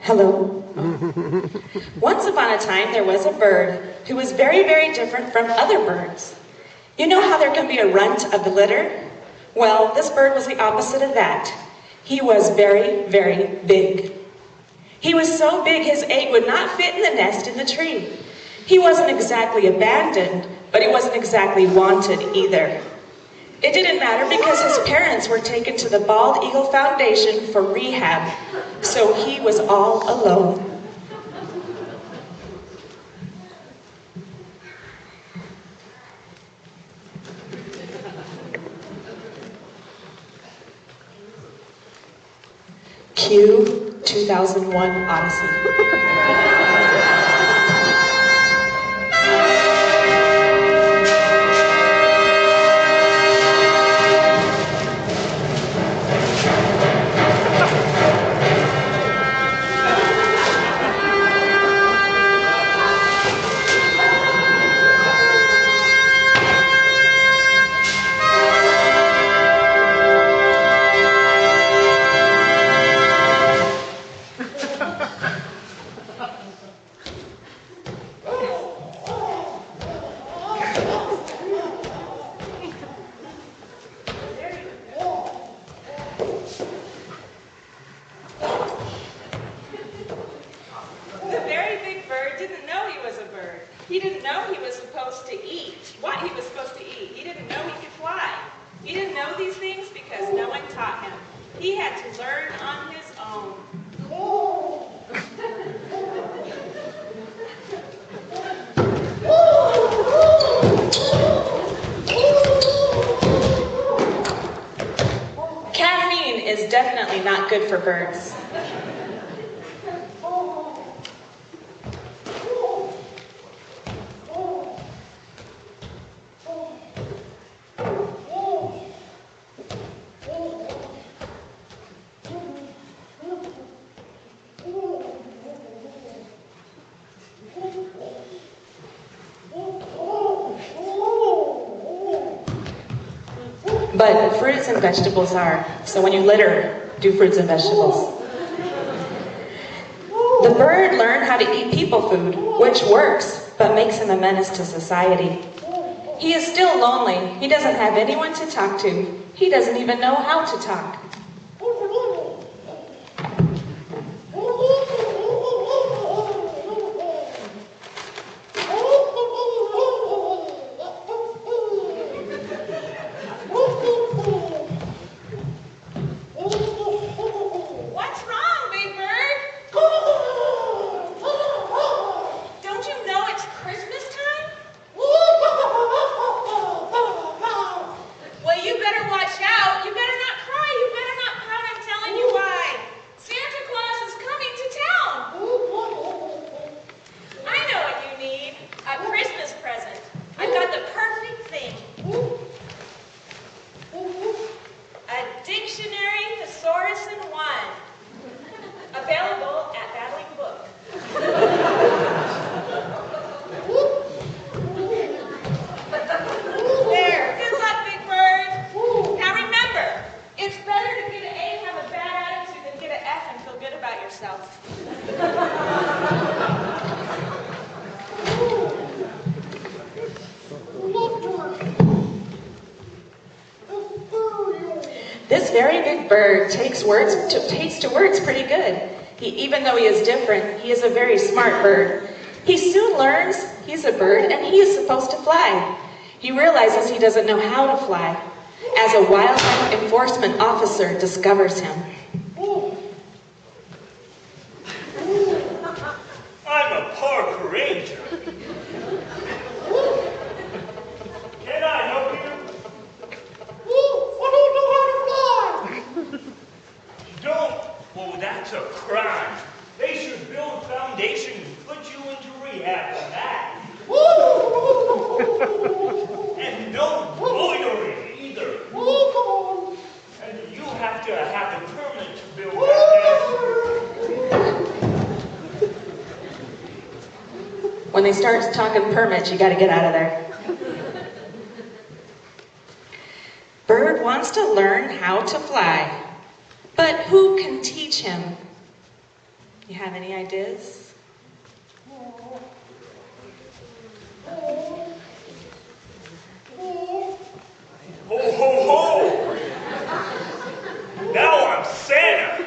Hello. Once upon a time, there was a bird who was very, very different from other birds. You know how there can be a runt of the litter? Well, this bird was the opposite of that. He was very, very big. He was so big his egg would not fit in the nest in the tree. He wasn't exactly abandoned, but he wasn't exactly wanted either. It didn't matter because his parents were taken to the Bald Eagle Foundation for rehab, so he was all alone. Cue 2001 Odyssey. He didn't know he was supposed to eat, what he was supposed to eat. He didn't know he could fly. He didn't know these things because no one taught him. He had to learn on his own. Caffeine is definitely not good for birds. But fruits and vegetables are. So when you litter, do fruits and vegetables. The bird learned how to eat people food, which works, but makes him a menace to society. He is still lonely. He doesn't have anyone to talk to. He doesn't even know how to talk. This very big bird takes to words pretty good. Even though he is different, he is a very smart bird. He soon learns he's a bird and he is supposed to fly. He realizes he doesn't know how to fly, as a wildlife enforcement officer discovers him. I'm a park ranger. Can I help you? I don't know how to fly. Don't? Oh, that's a crime. They should build a foundation and put you into rehab for that. And no loitering either. And you have to have a permit to build that. When they start talking permits, you gotta get out of there. Bird wants to learn how to fly, but who can teach him? You have any ideas? Ho, ho, ho! Now I'm Santa!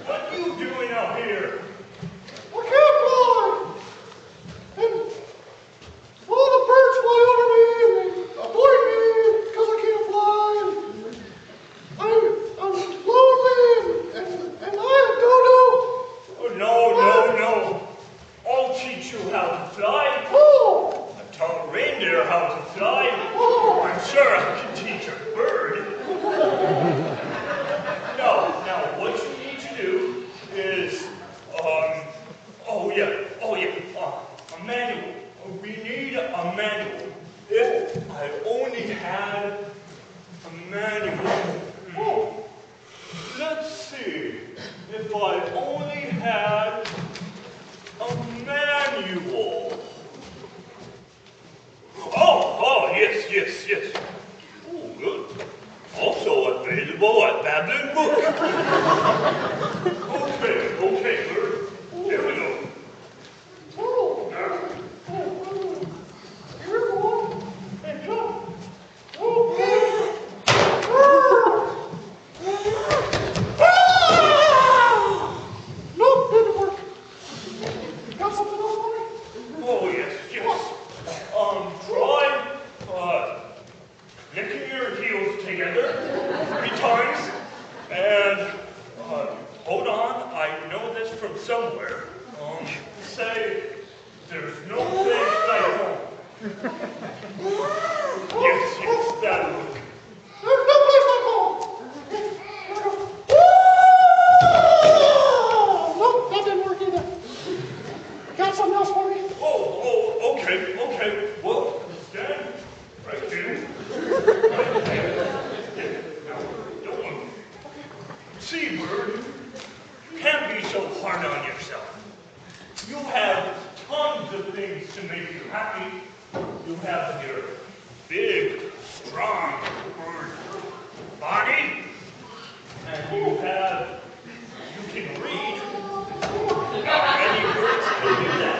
What are you doing out here? I can't fly! And all the birds fly over me and they avoid me because I can't fly. I'm lonely and I have doo-doo. Oh, no. I'll teach you how to fly. Oh! I've taught a reindeer how to fly. Oh! I'm sure I can teach a bird. Now, what you need to do is, a manual. We need a manual. If I only had a manual. Let's see. If I only had a manual. Oh, yes. Oh, good. Also available at Babylon Book. Okay, Bird. Here we go. And jump. Nope, didn't work. Got something else for me? Oh, yes. Try licking your heels together 3 times. And, hold on, I know this from somewhere. Say, there's no place like home. Yes, that'll work. There's no place like home. Nope, that didn't work either. Got something else for me? Oh, okay. Well, stand right here. Now, don't move. See, Bird, you can't be so hard on yourself. You have tons of things to make you happy. You have your big, strong bird body, and you can read. Not many birds can do that.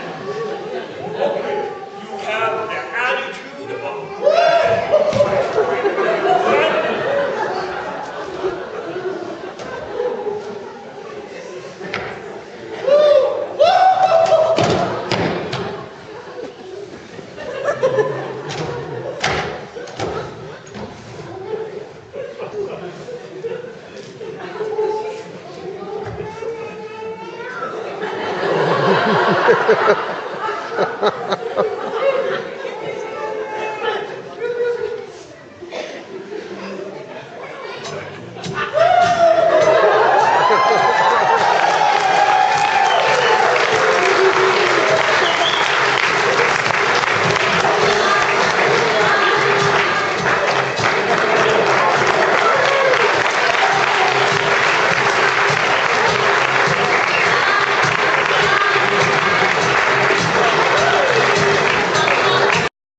Okay, you have the attitude of